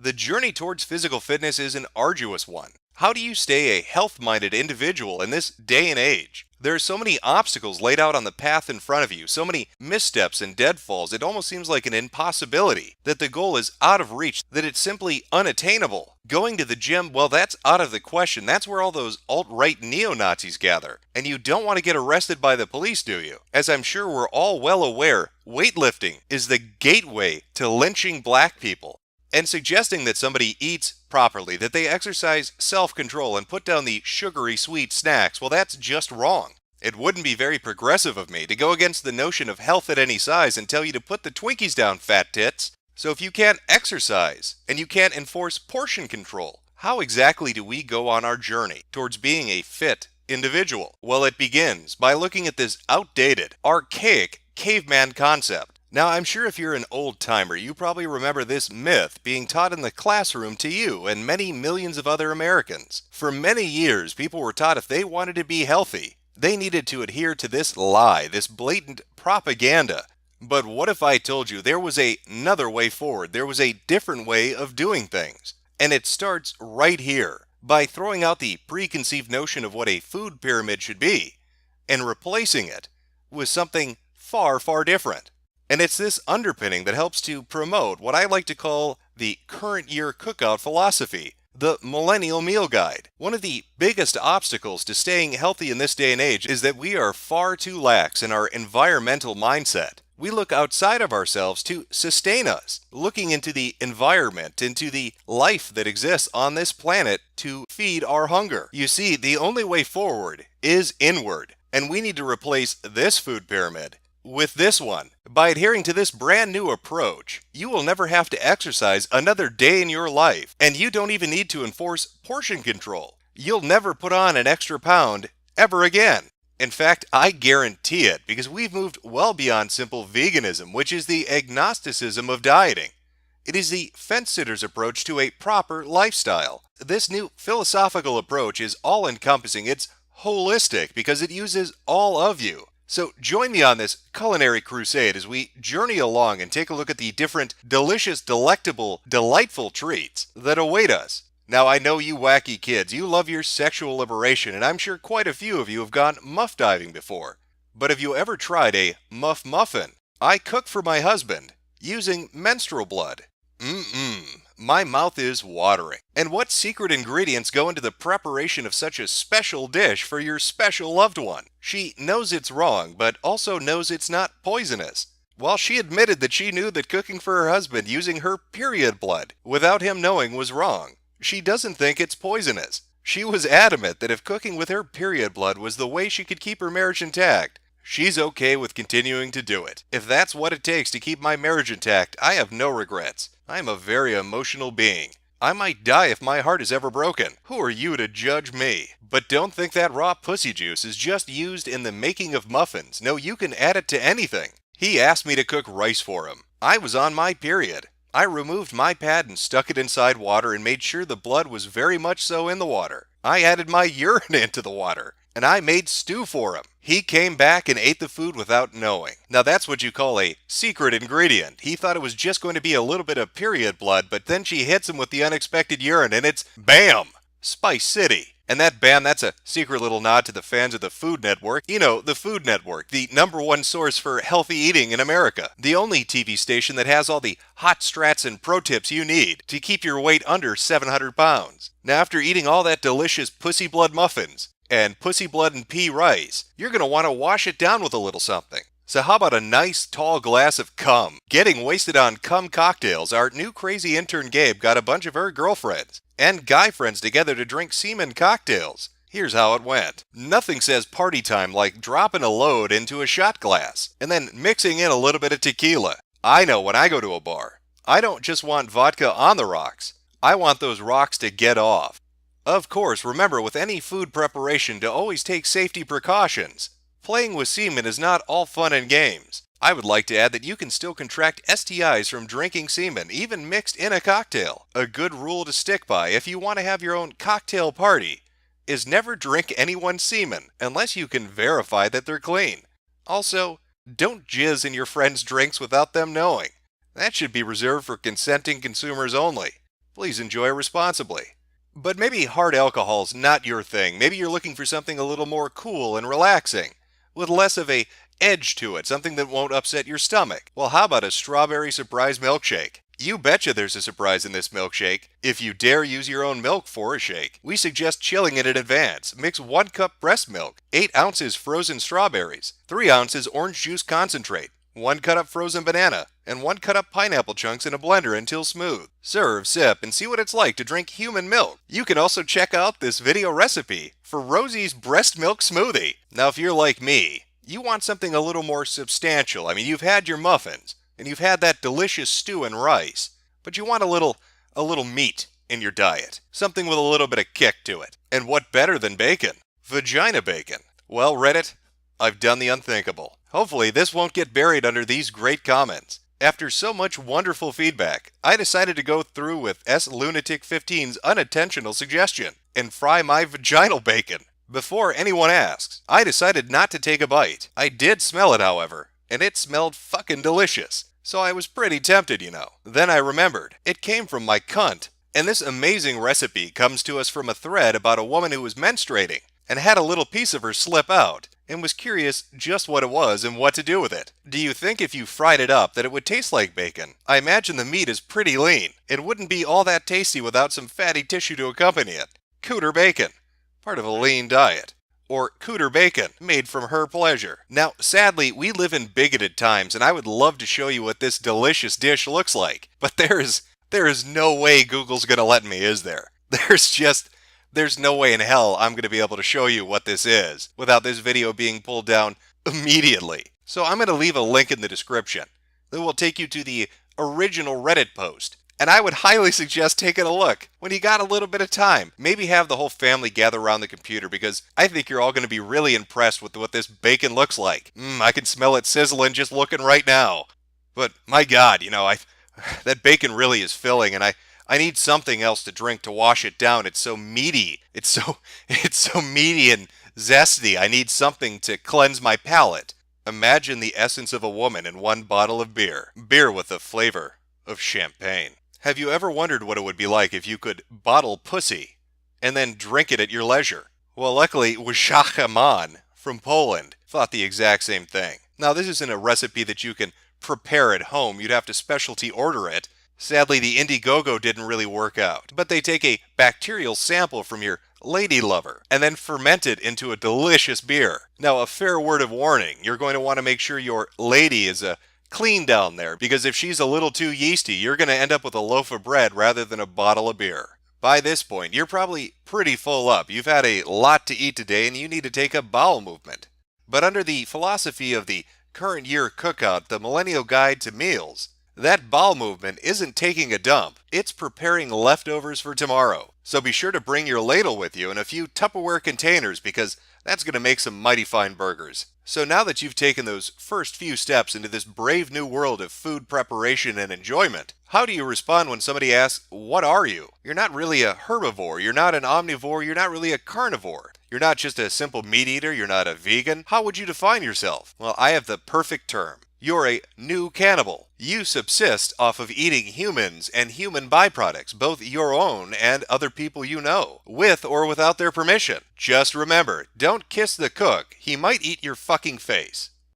The journey towards physical fitness is an arduous one. How do you stay a health-minded individual in this day and age? There are so many obstacles laid out on the path in front of you, so many missteps and deadfalls, it almost seems like an impossibility, that the goal is out of reach, that it's simply unattainable. Going to the gym, well, that's out of the question. That's where all those alt-right neo-Nazis gather. And you don't want to get arrested by the police, do you? As I'm sure we're all well aware, weightlifting is the gateway to lynching black people. And suggesting that somebody eats properly, that they exercise self-control and put down the sugary sweet snacks, well, that's just wrong. It wouldn't be very progressive of me to go against the notion of health at any size and tell you to put the Twinkies down, fat tits. So if you can't exercise and you can't enforce portion control, how exactly do we go on our journey towards being a fit individual? Well, it begins by looking at this outdated, archaic caveman concept. Now, I'm sure if you're an old-timer, you probably remember this myth being taught in the classroom to you and many millions of other Americans. For many years, people were taught if they wanted to be healthy, they needed to adhere to this lie, this blatant propaganda. But what if I told you there was another way forward? There was a different way of doing things. And it starts right here, by throwing out the preconceived notion of what a food pyramid should be, and replacing it with something far, far different. And it's this underpinning that helps to promote what I like to call the current year cookout philosophy, the Millennial Meal Guide. One of the biggest obstacles to staying healthy in this day and age is that we are far too lax in our environmental mindset. We look outside of ourselves to sustain us, looking into the environment, into the life that exists on this planet to feed our hunger. You see, the only way forward is inward, and we need to replace this food pyramid with this one. By adhering to this brand new approach, you will never have to exercise another day in your life, and you don't even need to enforce portion control. You'll never put on an extra pound ever again. In fact, I guarantee it, because we've moved well beyond simple veganism, which is the agnosticism of dieting. It is the fence-sitter's approach to a proper lifestyle. This new philosophical approach is all-encompassing. It's holistic because it uses all of you. So join me on this culinary crusade as we journey along and take a look at the different delicious, delectable, delightful treats that await us. Now, I know you wacky kids, you love your sexual liberation, and I'm sure quite a few of you have gone muff diving before. But have you ever tried a muff muffin? I cook for my husband using menstrual blood. My mouth is watering. And what secret ingredients go into the preparation of such a special dish for your special loved one? She knows it's wrong, but also knows it's not poisonous. While she admitted that she knew that cooking for her husband using her period blood without him knowing was wrong, she doesn't think it's poisonous. She was adamant that if cooking with her period blood was the way she could keep her marriage intact, she's okay with continuing to do it. If that's what it takes to keep my marriage intact, I have no regrets. I am a very emotional being. I might die if my heart is ever broken. Who are you to judge me? But don't think that raw pussy juice is just used in the making of muffins. No, you can add it to anything. He asked me to cook rice for him. I was on my period. I removed my pad and stuck it inside water and made sure the blood was very much so in the water. I added my urine into the water, and I made stew for him. He came back and ate the food without knowing. Now that's what you call a secret ingredient. He thought it was just going to be a little bit of period blood, but then she hits him with the unexpected urine, and it's BAM! Spice City. And that BAM, that's a secret little nod to the fans of the Food Network. You know, the Food Network, the #1 source for healthy eating in America. The only TV station that has all the hot strats and pro tips you need to keep your weight under 700 pounds. Now, after eating all that delicious pussy blood muffins and pussy blood and pea rice, you're going to want to wash it down with a little something. So how about a nice tall glass of cum? Getting wasted on cum cocktails, our new crazy intern Gabe got a bunch of her girlfriends and guy friends together to drink semen cocktails. Here's how it went. Nothing says party time like dropping a load into a shot glass and then mixing in a little bit of tequila. I know when I go to a bar, I don't just want vodka on the rocks. I want those rocks to get off. Of course, remember with any food preparation to always take safety precautions. Playing with semen is not all fun and games. I would like to add that you can still contract STIs from drinking semen, even mixed in a cocktail. A good rule to stick by if you want to have your own cocktail party is never drink anyone's semen unless you can verify that they're clean. Also, don't jizz in your friends' drinks without them knowing. That should be reserved for consenting consumers only. Please enjoy responsibly. But maybe hard alcohol's not your thing. Maybe you're looking for something a little more cool and relaxing, with less of a edge to it, something that won't upset your stomach. Well, how about a strawberry surprise milkshake? You betcha there's a surprise in this milkshake, if you dare use your own milk for a shake. We suggest chilling it in advance. Mix 1 cup breast milk, 8 ounces frozen strawberries, 3 ounces orange juice concentrate, 1 cut up frozen banana, and 1 cut up pineapple chunks in a blender until smooth. Serve, sip, and see what it's like to drink human milk. You can also check out this video recipe for Rosie's breast milk smoothie. Now, if you're like me, you want something a little more substantial. I mean, you've had your muffins, and you've had that delicious stew and rice, but you want a little meat in your diet. Something with a little bit of kick to it. And what better than bacon? Vagina bacon. Well, Reddit, I've done the unthinkable. Hopefully this won't get buried under these great comments. After so much wonderful feedback, I decided to go through with SLunatic15's unintentional suggestion and fry my vaginal bacon. Before anyone asks, I decided not to take a bite. I did smell it, however, and it smelled fucking delicious. So I was pretty tempted, you know. Then I remembered, it came from my cunt. And this amazing recipe comes to us from a thread about a woman who was menstruating and had a little piece of her slip out and was curious just what it was and what to do with it. Do you think if you fried it up that it would taste like bacon? I imagine the meat is pretty lean. It wouldn't be all that tasty without some fatty tissue to accompany it. Cooter bacon, part of a lean diet. Or cooter bacon, made from her pleasure. Now, sadly, we live in bigoted times, and I would love to show you what this delicious dish looks like. But there is no way Google's gonna let me, is there? There's no way in hell I'm gonna be able to show you what this is without this video being pulled down immediately. So I'm gonna leave a link in the description that will take you to the original Reddit post. And I would highly suggest taking a look when you got a little bit of time. Maybe have the whole family gather around the computer because I think you're all going to be really impressed with what this bacon looks like. I can smell it sizzling just looking right now. But my God, you know, that bacon really is filling, and I need something else to drink to wash it down. It's so meaty. It's so meaty and zesty. I need something to cleanse my palate. Imagine the essence of a woman in 1 bottle of beer. Beer with the flavor of champagne. Have you ever wondered what it would be like if you could bottle pussy and then drink it at your leisure? Well, luckily, Wyszaka Man from Poland thought the exact same thing. Now, this isn't a recipe that you can prepare at home. You'd have to specialty order it. Sadly, the Indiegogo didn't really work out. But they take a bacterial sample from your lady lover and then ferment it into a delicious beer. Now, a fair word of warning, you're going to want to make sure your lady is clean down there, because if she's a little too yeasty, you're going to end up with a loaf of bread rather than a bottle of beer. By this point, you're probably pretty full up. You've had a lot to eat today and you need to take a bowel movement. But under the philosophy of the current year cookout, the Millennial Guide to Meals, that bowel movement isn't taking a dump, it's preparing leftovers for tomorrow. So be sure to bring your ladle with you and a few Tupperware containers, because that's going to make some mighty fine burgers. So now that you've taken those first few steps into this brave new world of food preparation and enjoyment, how do you respond when somebody asks, what are you? You're not really a herbivore, you're not an omnivore, you're not really a carnivore. You're not just a simple meat eater, you're not a vegan. How would you define yourself? Well, I have the perfect term. You're a new cannibal. You subsist off of eating humans and human byproducts, both your own and other people you know, with or without their permission. Just remember, don't kiss the cook. He might eat your fucking face.